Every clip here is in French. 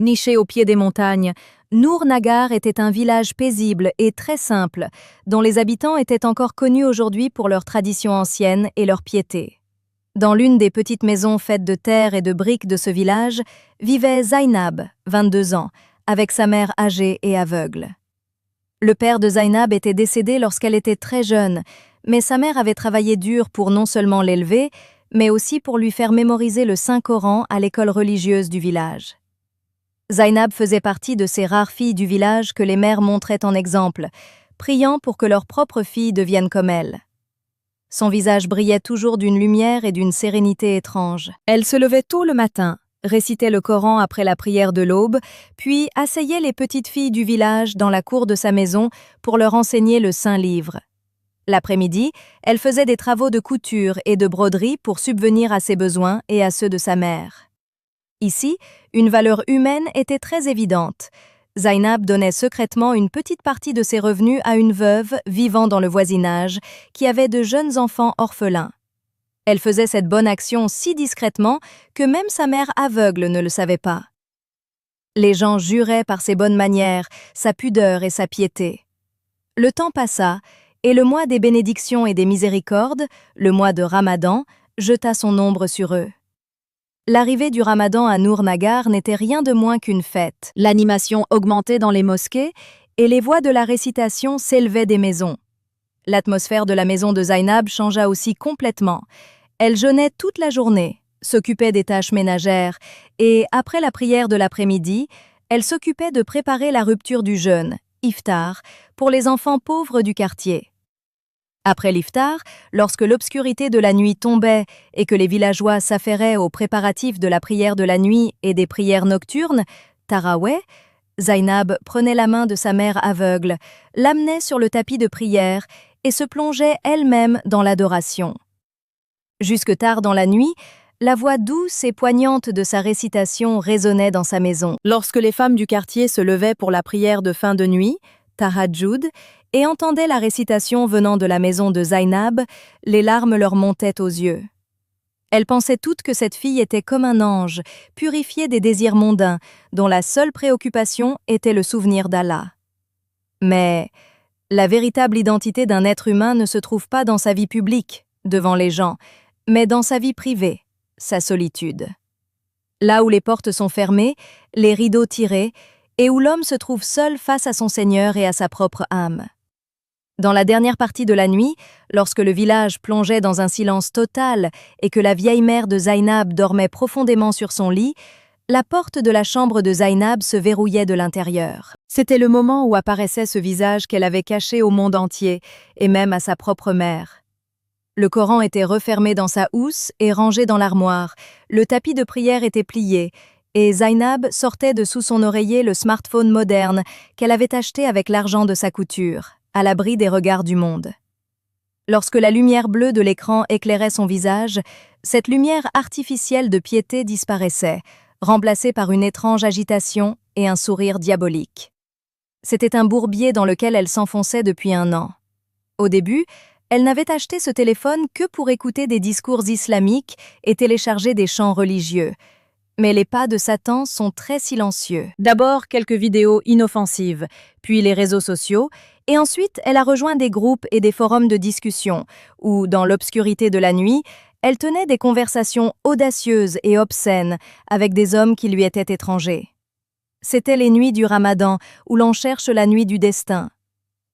Niché au pied des montagnes, Nour Nagar était un village paisible et très simple, dont les habitants étaient encore connus aujourd'hui pour leurs traditions anciennes et leur piété. Dans l'une des petites maisons faites de terre et de briques de ce village, vivait Zainab, 22 ans, avec sa mère âgée et aveugle. Le père de Zainab était décédé lorsqu'elle était très jeune, mais sa mère avait travaillé dur pour non seulement l'élever, mais aussi pour lui faire mémoriser le Saint-Coran à l'école religieuse du village. Zainab faisait partie de ces rares filles du village que les mères montraient en exemple, priant pour que leur propre fille devienne comme elle. Son visage brillait toujours d'une lumière et d'une sérénité étrange. Elle se levait tôt le matin, récitait le Coran après la prière de l'aube, puis asseyait les petites filles du village dans la cour de sa maison pour leur enseigner le Saint-Livre. L'après-midi, elle faisait des travaux de couture et de broderie pour subvenir à ses besoins et à ceux de sa mère. Ici, une valeur humaine était très évidente. Zainab donnait secrètement une petite partie de ses revenus à une veuve vivant dans le voisinage qui avait de jeunes enfants orphelins. Elle faisait cette bonne action si discrètement que même sa mère aveugle ne le savait pas. Les gens juraient par ses bonnes manières, sa pudeur et sa piété. Le temps passa, et le mois des bénédictions et des miséricordes, le mois de Ramadan, jeta son ombre sur eux. L'arrivée du Ramadan à Nour Nagar n'était rien de moins qu'une fête. L'animation augmentait dans les mosquées et les voix de la récitation s'élevaient des maisons. L'atmosphère de la maison de Zainab changea aussi complètement. Elle jeûnait toute la journée, s'occupait des tâches ménagères et, après la prière de l'après-midi, elle s'occupait de préparer la rupture du jeûne, iftar, pour les enfants pauvres du quartier. Après l'iftar, lorsque l'obscurité de la nuit tombait et que les villageois s'affairaient aux préparatifs de la prière de la nuit et des prières nocturnes, Taraweh, Zainab prenait la main de sa mère aveugle, l'amenait sur le tapis de prière et se plongeait elle-même dans l'adoration. Jusque tard dans la nuit, la voix douce et poignante de sa récitation résonnait dans sa maison. Lorsque les femmes du quartier se levaient pour la prière de fin de nuit, Tahajjud, et entendaient la récitation venant de la maison de Zainab, les larmes leur montaient aux yeux. Elles pensaient toutes que cette fille était comme un ange, purifiée des désirs mondains, dont la seule préoccupation était le souvenir d'Allah. Mais la véritable identité d'un être humain ne se trouve pas dans sa vie publique, devant les gens, mais dans sa vie privée, sa solitude. Là où les portes sont fermées, les rideaux tirés, et où l'homme se trouve seul face à son Seigneur et à sa propre âme. Dans la dernière partie de la nuit, lorsque le village plongeait dans un silence total et que la vieille mère de Zainab dormait profondément sur son lit, la porte de la chambre de Zainab se verrouillait de l'intérieur. C'était le moment où apparaissait ce visage qu'elle avait caché au monde entier, et même à sa propre mère. Le Coran était refermé dans sa housse et rangé dans l'armoire, le tapis de prière était plié, et Zainab sortait de sous son oreiller le smartphone moderne qu'elle avait acheté avec l'argent de sa couture, à l'abri des regards du monde. Lorsque la lumière bleue de l'écran éclairait son visage, cette lumière artificielle de piété disparaissait, remplacée par une étrange agitation et un sourire diabolique. C'était un bourbier dans lequel elle s'enfonçait depuis un an. Au début, elle n'avait acheté ce téléphone que pour écouter des discours islamiques et télécharger des chants religieux. Mais les pas de Satan sont très silencieux. D'abord, quelques vidéos inoffensives, puis les réseaux sociaux, et ensuite, elle a rejoint des groupes et des forums de discussion, où, dans l'obscurité de la nuit, elle tenait des conversations audacieuses et obscènes avec des hommes qui lui étaient étrangers. C'étaient les nuits du Ramadan, où l'on cherche la nuit du destin.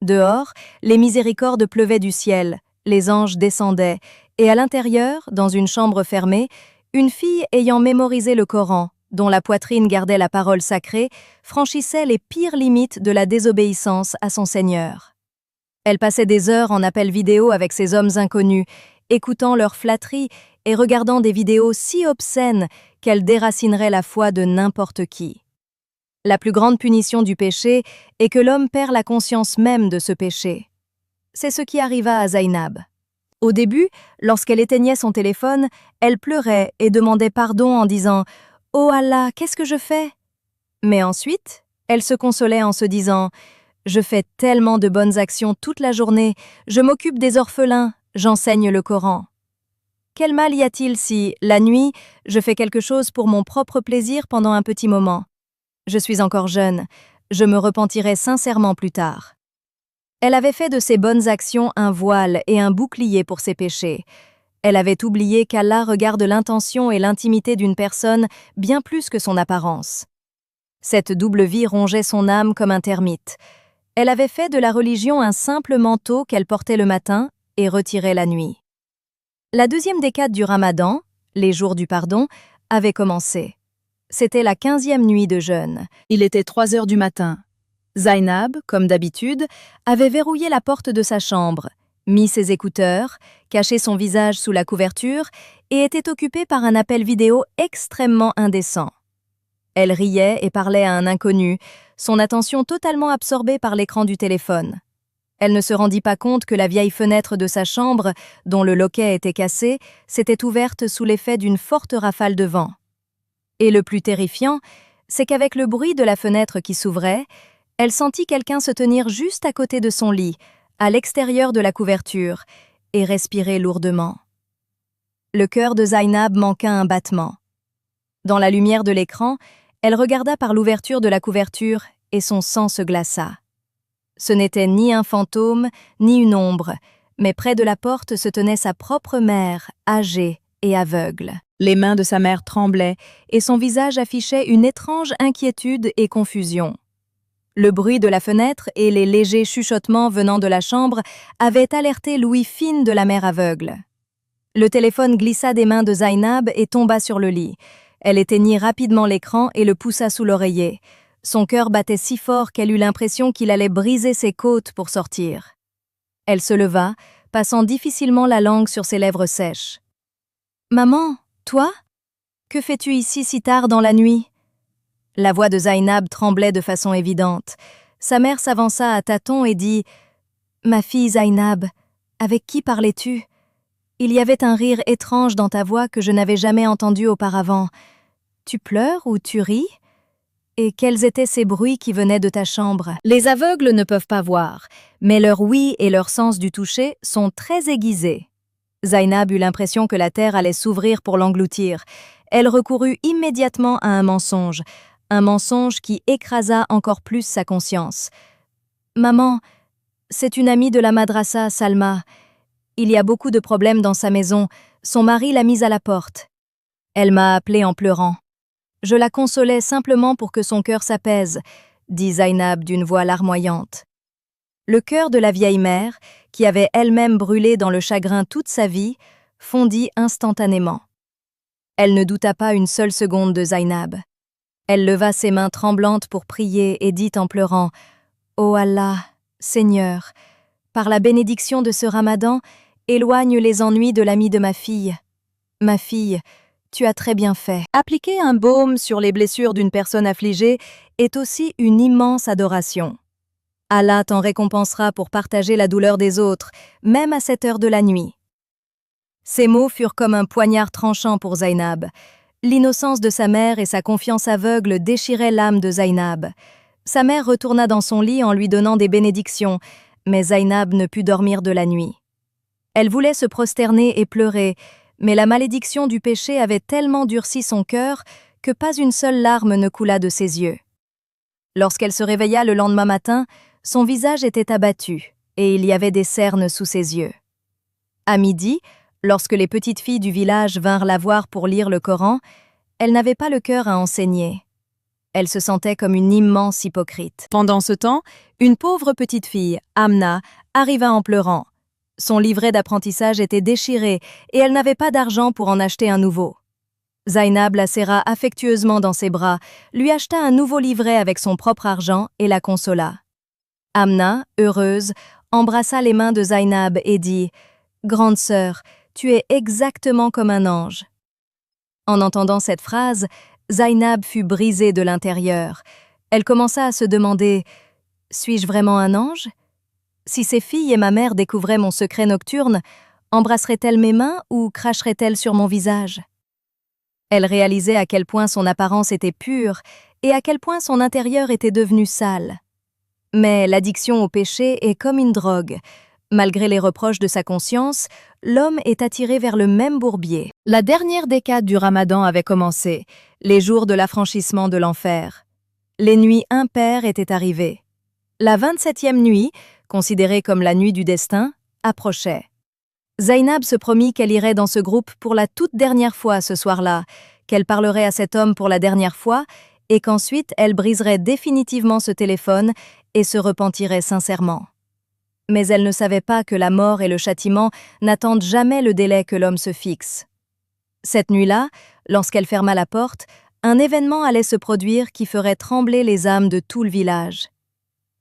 Dehors, les miséricordes pleuvaient du ciel, les anges descendaient, et à l'intérieur, dans une chambre fermée, une fille ayant mémorisé le Coran, dont la poitrine gardait la parole sacrée, franchissait les pires limites de la désobéissance à son Seigneur. Elle passait des heures en appel vidéo avec ces hommes inconnus, écoutant leurs flatteries et regardant des vidéos si obscènes qu'elles déracineraient la foi de n'importe qui. La plus grande punition du péché est que l'homme perd la conscience même de ce péché. C'est ce qui arriva à Zainab. Au début, lorsqu'elle éteignait son téléphone, elle pleurait et demandait pardon en disant « Oh Allah, qu'est-ce que je fais ?» Mais ensuite, elle se consolait en se disant « Je fais tellement de bonnes actions toute la journée, je m'occupe des orphelins, j'enseigne le Coran. Quel mal y a-t-il si, la nuit, je fais quelque chose pour mon propre plaisir pendant un petit moment ? Je suis encore jeune, je me repentirai sincèrement plus tard. Elle avait fait de ses bonnes actions un voile et un bouclier pour ses péchés. Elle avait oublié qu'Allah regarde l'intention et l'intimité d'une personne bien plus que son apparence. Cette double vie rongeait son âme comme un termite. Elle avait fait de la religion un simple manteau qu'elle portait le matin et retirait la nuit. La deuxième décade du Ramadan, les jours du pardon, avait commencé. C'était la 15e nuit de jeûne. Il était 3 heures du matin. Zainab, comme d'habitude, avait verrouillé la porte de sa chambre, mis ses écouteurs, caché son visage sous la couverture et était occupée par un appel vidéo extrêmement indécent. Elle riait et parlait à un inconnu, son attention totalement absorbée par l'écran du téléphone. Elle ne se rendit pas compte que la vieille fenêtre de sa chambre, dont le loquet était cassé, s'était ouverte sous l'effet d'une forte rafale de vent. Et le plus terrifiant, c'est qu'avec le bruit de la fenêtre qui s'ouvrait, elle sentit quelqu'un se tenir juste à côté de son lit, à l'extérieur de la couverture, et respirer lourdement. Le cœur de Zainab manqua un battement. Dans la lumière de l'écran, elle regarda par l'ouverture de la couverture et son sang se glaça. Ce n'était ni un fantôme, ni une ombre, mais près de la porte se tenait sa propre mère, âgée et aveugle. Les mains de sa mère tremblaient et son visage affichait une étrange inquiétude et confusion. Le bruit de la fenêtre et les légers chuchotements venant de la chambre avaient alerté l'ouïe fine de la mère aveugle. Le téléphone glissa des mains de Zainab et tomba sur le lit. Elle éteignit rapidement l'écran et le poussa sous l'oreiller. Son cœur battait si fort qu'elle eut l'impression qu'il allait briser ses côtes pour sortir. Elle se leva, passant difficilement la langue sur ses lèvres sèches. « Maman, toi? Que fais-tu ici si tard dans la nuit ?» La voix de Zainab tremblait de façon évidente. Sa mère s'avança à tâtons et dit « Ma fille Zainab, avec qui parlais-tu? Il y avait un rire étrange dans ta voix que je n'avais jamais entendu auparavant. Tu pleures ou tu ris? Et quels étaient ces bruits qui venaient de ta chambre ?» Les aveugles ne peuvent pas voir, mais leur ouïe et leur sens du toucher sont très aiguisés. Zainab eut l'impression que la terre allait s'ouvrir pour l'engloutir. Elle recourut immédiatement à un mensonge qui écrasa encore plus sa conscience. « Maman, c'est une amie de la madrasa, Salma. Il y a beaucoup de problèmes dans sa maison. Son mari l'a mise à la porte. Elle m'a appelée en pleurant. Je la consolais simplement pour que son cœur s'apaise, dit Zainab d'une voix larmoyante. Le cœur de la vieille mère, qui avait elle-même brûlé dans le chagrin toute sa vie, fondit instantanément. Elle ne douta pas une seule seconde de Zainab. Elle leva ses mains tremblantes pour prier et dit en pleurant « Ô Allah, Seigneur, par la bénédiction de ce Ramadan, éloigne les ennuis de l'amie de ma fille. Ma fille, tu as très bien fait. » Appliquer un baume sur les blessures d'une personne affligée est aussi une immense adoration. Allah t'en récompensera pour partager la douleur des autres, même à cette heure de la nuit. Ces mots furent comme un poignard tranchant pour Zainab. L'innocence de sa mère et sa confiance aveugle déchiraient l'âme de Zainab. Sa mère retourna dans son lit en lui donnant des bénédictions, mais Zainab ne put dormir de la nuit. Elle voulait se prosterner et pleurer, mais la malédiction du péché avait tellement durci son cœur que pas une seule larme ne coula de ses yeux. Lorsqu'elle se réveilla le lendemain matin, son visage était abattu et il y avait des cernes sous ses yeux. À midi, lorsque les petites filles du village vinrent la voir pour lire le Coran, elle n'avait pas le cœur à enseigner. Elle se sentait comme une immense hypocrite. Pendant ce temps, une pauvre petite fille, Amna, arriva en pleurant. Son livret d'apprentissage était déchiré et elle n'avait pas d'argent pour en acheter un nouveau. Zainab la serra affectueusement dans ses bras, lui acheta un nouveau livret avec son propre argent et la consola. Amna, heureuse, embrassa les mains de Zainab et dit « Grande sœur, tu es exactement comme un ange. » En entendant cette phrase, Zainab fut brisée de l'intérieur. Elle commença à se demander « Suis-je vraiment un ange ? Si ces filles et ma mère découvraient mon secret nocturne, embrasseraient-elles mes mains ou cracheraient-elles sur mon visage ?» Elle réalisait à quel point son apparence était pure et à quel point son intérieur était devenu sale. Mais l'addiction au péché est comme une drogue. Malgré les reproches de sa conscience, l'homme est attiré vers le même bourbier. La dernière décade du Ramadan avait commencé, les jours de l'affranchissement de l'enfer. Les nuits impaires étaient arrivées. La 27e nuit, considérée comme la nuit du destin, approchait. Zainab se promit qu'elle irait dans ce groupe pour la toute dernière fois ce soir-là, qu'elle parlerait à cet homme pour la dernière fois et qu'ensuite elle briserait définitivement ce téléphone et se repentirait sincèrement. Mais elle ne savait pas que la mort et le châtiment n'attendent jamais le délai que l'homme se fixe. Cette nuit-là, lorsqu'elle ferma la porte, un événement allait se produire qui ferait trembler les âmes de tout le village.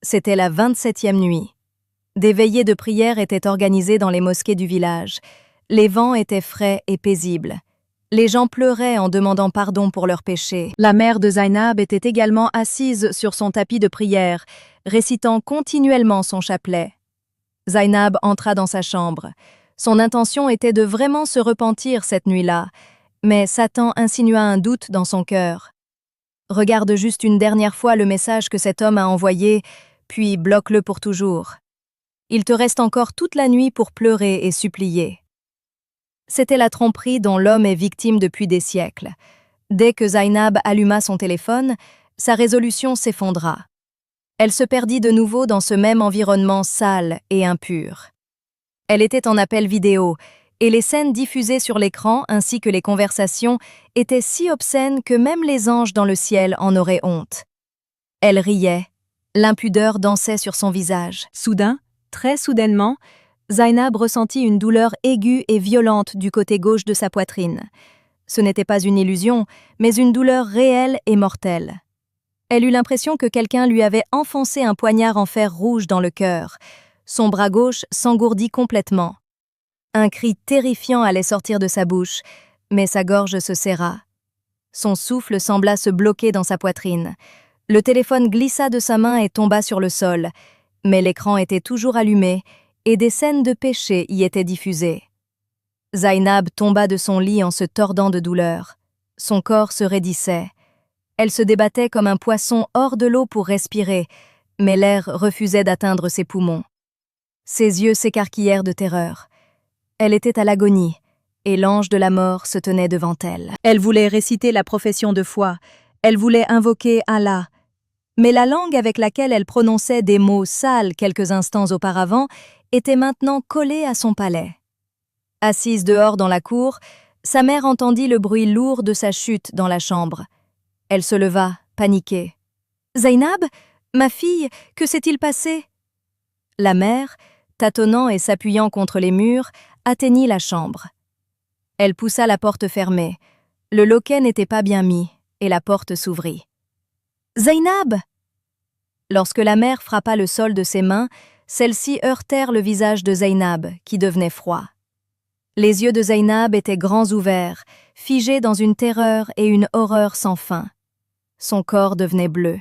C'était la 27e nuit. Des veillées de prière étaient organisées dans les mosquées du village. Les vents étaient frais et paisibles. Les gens pleuraient en demandant pardon pour leurs péchés. La mère de Zainab était également assise sur son tapis de prière, récitant continuellement son chapelet. Zainab entra dans sa chambre. Son intention était de vraiment se repentir cette nuit-là, mais Satan insinua un doute dans son cœur. « Regarde juste une dernière fois le message que cet homme a envoyé, puis bloque-le pour toujours. Il te reste encore toute la nuit pour pleurer et supplier. » C'était la tromperie dont l'homme est victime depuis des siècles. Dès que Zainab alluma son téléphone, sa résolution s'effondra. Elle se perdit de nouveau dans ce même environnement sale et impur. Elle était en appel vidéo, et les scènes diffusées sur l'écran ainsi que les conversations étaient si obscènes que même les anges dans le ciel en auraient honte. Elle riait, l'impudeur dansait sur son visage. Soudain, très soudainement, Zainab ressentit une douleur aiguë et violente du côté gauche de sa poitrine. Ce n'était pas une illusion, mais une douleur réelle et mortelle. Elle eut l'impression que quelqu'un lui avait enfoncé un poignard en fer rouge dans le cœur. Son bras gauche s'engourdit complètement. Un cri terrifiant allait sortir de sa bouche, mais sa gorge se serra. Son souffle sembla se bloquer dans sa poitrine. Le téléphone glissa de sa main et tomba sur le sol, mais l'écran était toujours allumé et des scènes de péché y étaient diffusées. Zainab tomba de son lit en se tordant de douleur. Son corps se raidissait. Elle se débattait comme un poisson hors de l'eau pour respirer, mais l'air refusait d'atteindre ses poumons. Ses yeux s'écarquillèrent de terreur. Elle était à l'agonie, et l'ange de la mort se tenait devant elle. Elle voulait réciter la profession de foi, elle voulait invoquer Allah, mais la langue avec laquelle elle prononçait des mots sales quelques instants auparavant était maintenant collée à son palais. Assise dehors dans la cour, sa mère entendit le bruit lourd de sa chute dans la chambre. Elle se leva, paniquée. « Zainab, ma fille, que s'est-il passé ?» La mère, tâtonnant et s'appuyant contre les murs, atteignit la chambre. Elle poussa la porte fermée. Le loquet n'était pas bien mis, et la porte s'ouvrit. « Zainab !» Lorsque la mère frappa le sol de ses mains, celles-ci heurtèrent le visage de Zainab, qui devenait froid. Les yeux de Zainab étaient grands ouverts, figés dans une terreur et une horreur sans fin. Son corps devenait bleu.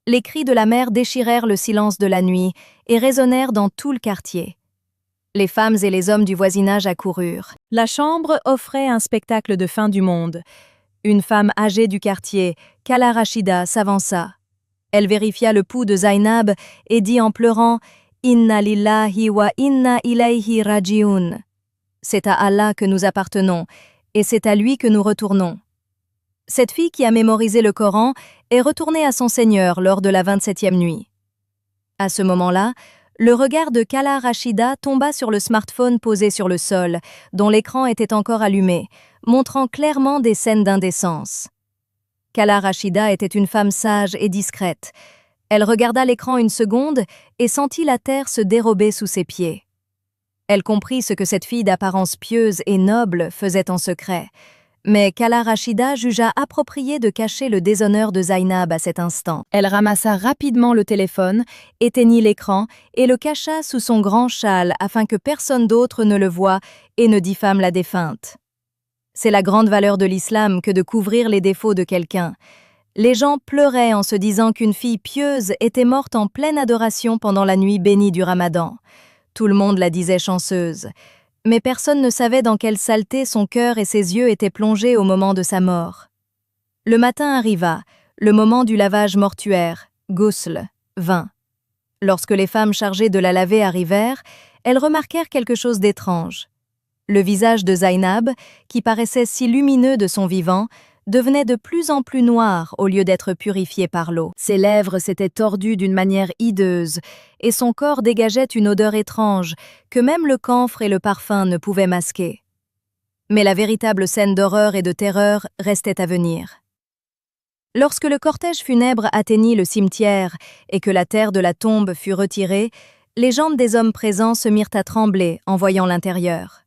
Les cris de la mère déchirèrent le silence de la nuit et résonnèrent dans tout le quartier. Les femmes et les hommes du voisinage accoururent. La chambre offrait un spectacle de fin du monde. Une femme âgée du quartier, Kala Rachida, s'avança. Elle vérifia le pouls de Zainab et dit en pleurant « Inna lillahi wa inna ilayhi raji'un » C'est à Allah que nous appartenons, et c'est à lui que nous retournons. Cette fille qui a mémorisé le Coran est retournée à son Seigneur lors de la 27e nuit. À ce moment-là, le regard de Kala Rachida tomba sur le smartphone posé sur le sol, dont l'écran était encore allumé, montrant clairement des scènes d'indécence. Kala Rachida était une femme sage et discrète. Elle regarda l'écran une seconde et sentit la terre se dérober sous ses pieds. Elle comprit ce que cette fille d'apparence pieuse et noble faisait en secret. Mais Kala Rachida jugea approprié de cacher le déshonneur de Zainab à cet instant. Elle ramassa rapidement le téléphone, éteignit l'écran et le cacha sous son grand châle afin que personne d'autre ne le voie et ne diffame la défunte. C'est la grande valeur de l'islam que de couvrir les défauts de quelqu'un. Les gens pleuraient en se disant qu'une fille pieuse était morte en pleine adoration pendant la nuit bénie du Ramadan. Tout le monde la disait chanceuse. Mais personne ne savait dans quelle saleté son cœur et ses yeux étaient plongés au moment de sa mort. Le matin arriva, le moment du lavage mortuaire, ghusl, vint. Lorsque les femmes chargées de la laver arrivèrent, elles remarquèrent quelque chose d'étrange. Le visage de Zainab, qui paraissait si lumineux de son vivant, devenait de plus en plus noir au lieu d'être purifié par l'eau. Ses lèvres s'étaient tordues d'une manière hideuse, et son corps dégageait une odeur étrange que même le camphre et le parfum ne pouvaient masquer. Mais la véritable scène d'horreur et de terreur restait à venir. Lorsque le cortège funèbre atteignit le cimetière et que la terre de la tombe fut retirée, les jambes des hommes présents se mirent à trembler en voyant l'intérieur.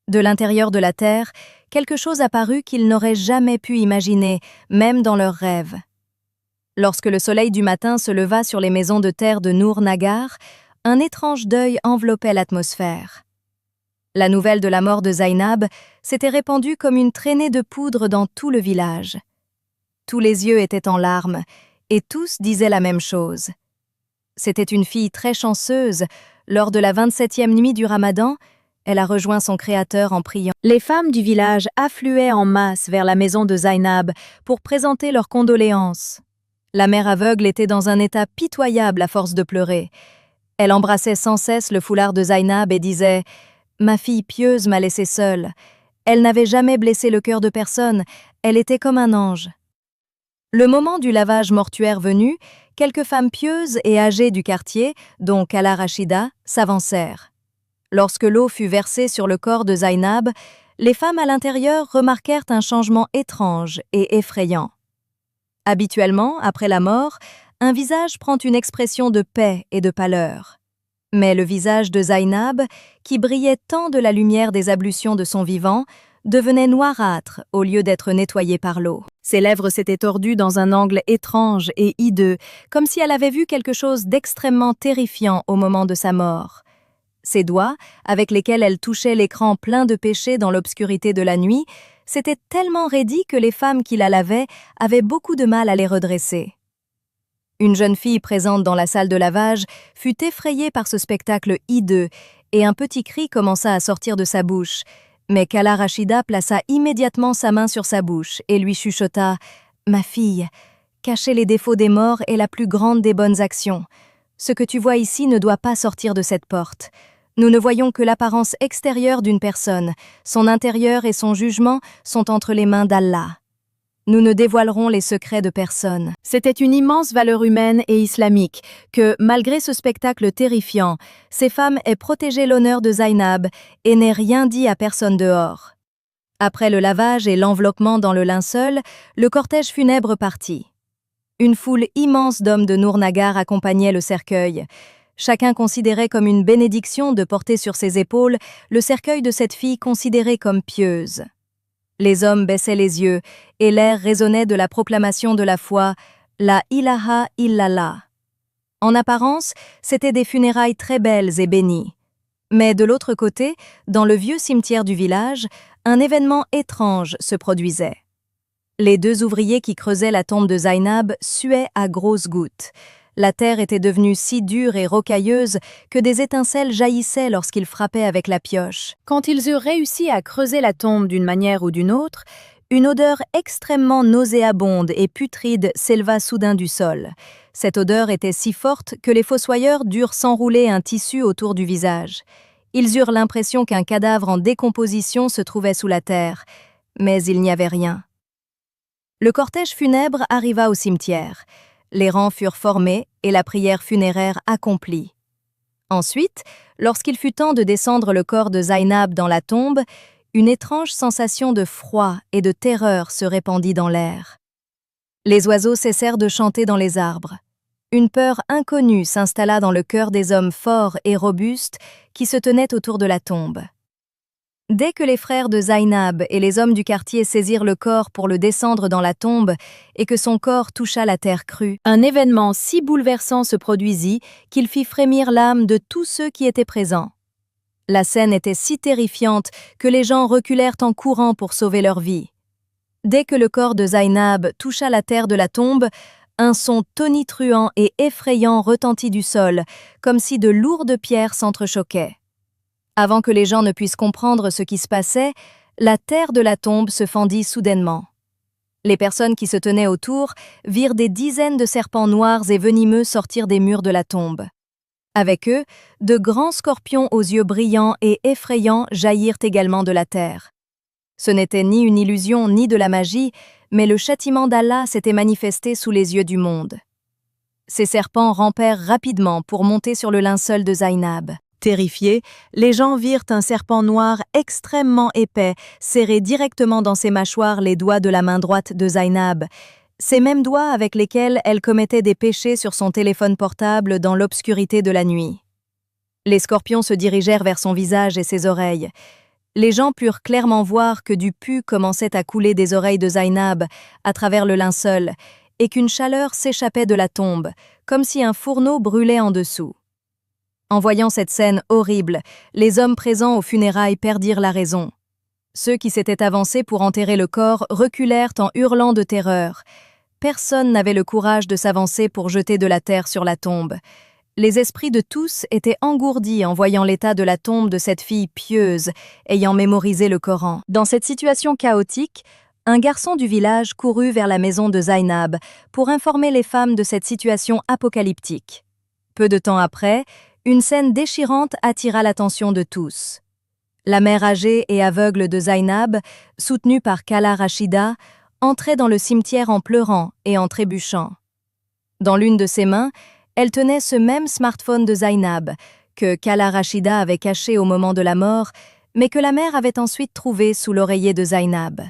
De l'intérieur de la terre, quelque chose apparut qu'ils n'auraient jamais pu imaginer, même dans leurs rêves. Lorsque le soleil du matin se leva sur les maisons de terre de Noor Nagar, un étrange deuil enveloppait l'atmosphère. La nouvelle de la mort de Zainab s'était répandue comme une traînée de poudre dans tout le village. Tous les yeux étaient en larmes, et tous disaient la même chose. C'était une fille très chanceuse. Lors de la 27e nuit du Ramadan, elle a rejoint son Créateur en priant. Les femmes du village affluaient en masse vers la maison de Zainab pour présenter leurs condoléances. La mère aveugle était dans un état pitoyable à force de pleurer. Elle embrassait sans cesse le foulard de Zainab et disait « Ma fille pieuse m'a laissée seule. Elle n'avait jamais blessé le cœur de personne, elle était comme un ange. » Le moment du lavage mortuaire venu, quelques femmes pieuses et âgées du quartier, dont Kala Rachida, s'avancèrent. Lorsque l'eau fut versée sur le corps de Zainab, les femmes à l'intérieur remarquèrent un changement étrange et effrayant. Habituellement, après la mort, un visage prend une expression de paix et de pâleur. Mais le visage de Zainab, qui brillait tant de la lumière des ablutions de son vivant, devenait noirâtre au lieu d'être nettoyé par l'eau. Ses lèvres s'étaient tordues dans un angle étrange et hideux, comme si elle avait vu quelque chose d'extrêmement terrifiant au moment de sa mort. Ses doigts, avec lesquels elle touchait l'écran plein de péchés dans l'obscurité de la nuit, s'étaient tellement raidis que les femmes qui la lavaient avaient beaucoup de mal à les redresser. Une jeune fille présente dans la salle de lavage fut effrayée par ce spectacle hideux et un petit cri commença à sortir de sa bouche. Mais Kala Rachida plaça immédiatement sa main sur sa bouche et lui chuchota « Ma fille, cacher les défauts des morts est la plus grande des bonnes actions. Ce que tu vois ici ne doit pas sortir de cette porte. Nous ne voyons que l'apparence extérieure d'une personne. Son intérieur et son jugement sont entre les mains d'Allah. Nous ne dévoilerons les secrets de personne. » C'était une immense valeur humaine et islamique que, malgré ce spectacle terrifiant, ces femmes aient protégé l'honneur de Zainab et n'aient rien dit à personne dehors. Après le lavage et l'enveloppement dans le linceul, le cortège funèbre partit. Une foule immense d'hommes de Noor Nagar accompagnait le cercueil. Chacun considérait comme une bénédiction de porter sur ses épaules le cercueil de cette fille considérée comme pieuse. Les hommes baissaient les yeux et l'air résonnait de la proclamation de la foi « La ilaha illallah ». En apparence, c'étaient des funérailles très belles et bénies. Mais de l'autre côté, dans le vieux cimetière du village, un événement étrange se produisait. Les deux ouvriers qui creusaient la tombe de Zainab suaient à grosses gouttes. La terre était devenue si dure et rocailleuse que des étincelles jaillissaient lorsqu'ils frappaient avec la pioche. Quand ils eurent réussi à creuser la tombe d'une manière ou d'une autre, une odeur extrêmement nauséabonde et putride s'éleva soudain du sol. Cette odeur était si forte que les fossoyeurs durent s'enrouler un tissu autour du visage. Ils eurent l'impression qu'un cadavre en décomposition se trouvait sous la terre, mais il n'y avait rien. Le cortège funèbre arriva au cimetière. Les rangs furent formés et la prière funéraire accomplie. Ensuite, lorsqu'il fut temps de descendre le corps de Zainab dans la tombe, une étrange sensation de froid et de terreur se répandit dans l'air. Les oiseaux cessèrent de chanter dans les arbres. Une peur inconnue s'installa dans le cœur des hommes forts et robustes qui se tenaient autour de la tombe. Dès que les frères de Zainab et les hommes du quartier saisirent le corps pour le descendre dans la tombe et que son corps toucha la terre crue, un événement si bouleversant se produisit qu'il fit frémir l'âme de tous ceux qui étaient présents. La scène était si terrifiante que les gens reculèrent en courant pour sauver leur vie. Dès que le corps de Zainab toucha la terre de la tombe, un son tonitruant et effrayant retentit du sol, comme si de lourdes pierres s'entrechoquaient. Avant que les gens ne puissent comprendre ce qui se passait, la terre de la tombe se fendit soudainement. Les personnes qui se tenaient autour virent des dizaines de serpents noirs et venimeux sortir des murs de la tombe. Avec eux, de grands scorpions aux yeux brillants et effrayants jaillirent également de la terre. Ce n'était ni une illusion ni de la magie, mais le châtiment d'Allah s'était manifesté sous les yeux du monde. Ces serpents rampèrent rapidement pour monter sur le linceul de Zainab. Terrifiés, les gens virent un serpent noir extrêmement épais serrer directement dans ses mâchoires les doigts de la main droite de Zainab, ces mêmes doigts avec lesquels elle commettait des péchés sur son téléphone portable dans l'obscurité de la nuit. Les scorpions se dirigèrent vers son visage et ses oreilles. Les gens purent clairement voir que du pu commençait à couler des oreilles de Zainab à travers le linceul et qu'une chaleur s'échappait de la tombe, comme si un fourneau brûlait en dessous. En voyant cette scène horrible, les hommes présents aux funérailles perdirent la raison. Ceux qui s'étaient avancés pour enterrer le corps reculèrent en hurlant de terreur. Personne n'avait le courage de s'avancer pour jeter de la terre sur la tombe. Les esprits de tous étaient engourdis en voyant l'état de la tombe de cette fille pieuse, ayant mémorisé le Coran. Dans cette situation chaotique, un garçon du village courut vers la maison de Zainab pour informer les femmes de cette situation apocalyptique. Peu de temps après, une scène déchirante attira l'attention de tous. La mère âgée et aveugle de Zainab, soutenue par Khala Rachida, entrait dans le cimetière en pleurant et en trébuchant. Dans l'une de ses mains, elle tenait ce même smartphone de Zainab, que Khala Rachida avait caché au moment de la mort, mais que la mère avait ensuite trouvé sous l'oreiller de Zainab.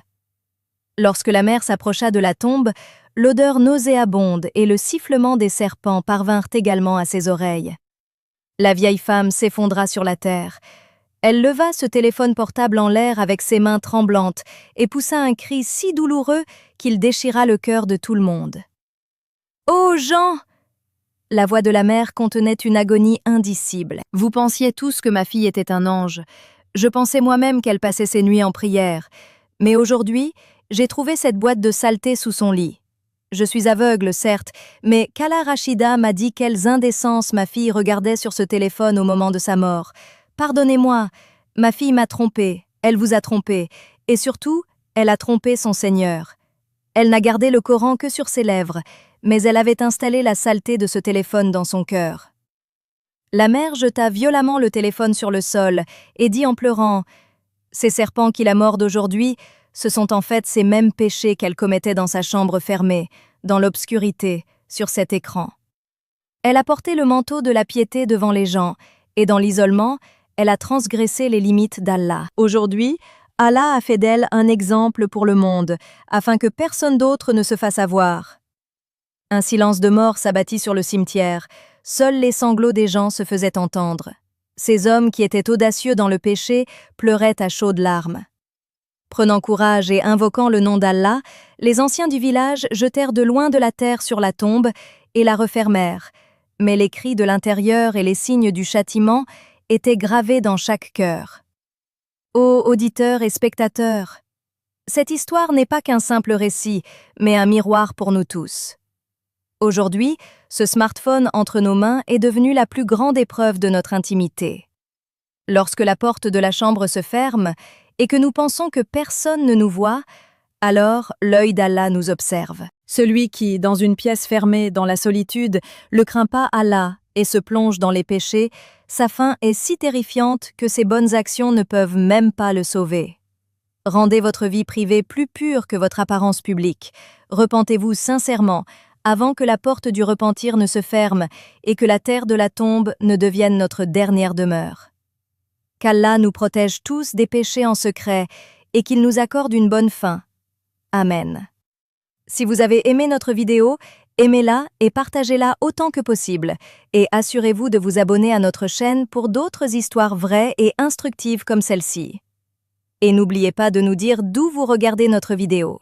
Lorsque la mère s'approcha de la tombe, l'odeur nauséabonde et le sifflement des serpents parvinrent également à ses oreilles. La vieille femme s'effondra sur la terre. Elle leva ce téléphone portable en l'air avec ses mains tremblantes et poussa un cri si douloureux qu'il déchira le cœur de tout le monde. « Oh, Jean !» La voix de la mère contenait une agonie indicible. « Vous pensiez tous que ma fille était un ange. Je pensais moi-même qu'elle passait ses nuits en prière. Mais aujourd'hui, j'ai trouvé cette boîte de saleté sous son lit. Je suis aveugle, certes, mais Khala Rachida m'a dit quelles indécences ma fille regardait sur ce téléphone au moment de sa mort. Pardonnez-moi, ma fille m'a trompée, elle vous a trompé, et surtout, elle a trompé son Seigneur. Elle n'a gardé le Coran que sur ses lèvres, mais elle avait installé la saleté de ce téléphone dans son cœur. » La mère jeta violemment le téléphone sur le sol et dit en pleurant « Ces serpents qui la mordent aujourd'hui, ce sont en fait ces mêmes péchés qu'elle commettait dans sa chambre fermée, dans l'obscurité, sur cet écran. » Elle a porté le manteau de la piété devant les gens, et dans l'isolement, elle a transgressé les limites d'Allah. Aujourd'hui, Allah a fait d'elle un exemple pour le monde, afin que personne d'autre ne se fasse avoir. Un silence de mort s'abattit sur le cimetière. Seuls les sanglots des gens se faisaient entendre. Ces hommes qui étaient audacieux dans le péché pleuraient à chaudes larmes. Prenant courage et invoquant le nom d'Allah, les anciens du village jetèrent de loin de la terre sur la tombe et la refermèrent. Mais les cris de l'intérieur et les signes du châtiment étaient gravés dans chaque cœur. Ô auditeurs et spectateurs, cette histoire n'est pas qu'un simple récit, mais un miroir pour nous tous. Aujourd'hui, ce smartphone entre nos mains est devenu la plus grande épreuve de notre intimité. Lorsque la porte de la chambre se ferme et que nous pensons que personne ne nous voit, alors l'œil d'Allah nous observe. Celui qui, dans une pièce fermée, dans la solitude, ne craint pas Allah et se plonge dans les péchés, sa fin est si terrifiante que ses bonnes actions ne peuvent même pas le sauver. Rendez votre vie privée plus pure que votre apparence publique. Repentez-vous sincèrement, avant que la porte du repentir ne se ferme et que la terre de la tombe ne devienne notre dernière demeure. Qu'Allah nous protège tous des péchés en secret et qu'il nous accorde une bonne fin. Amen. Si vous avez aimé notre vidéo, aimez-la et partagez-la autant que possible. Et assurez-vous de vous abonner à notre chaîne pour d'autres histoires vraies et instructives comme celle-ci. Et n'oubliez pas de nous dire d'où vous regardez notre vidéo.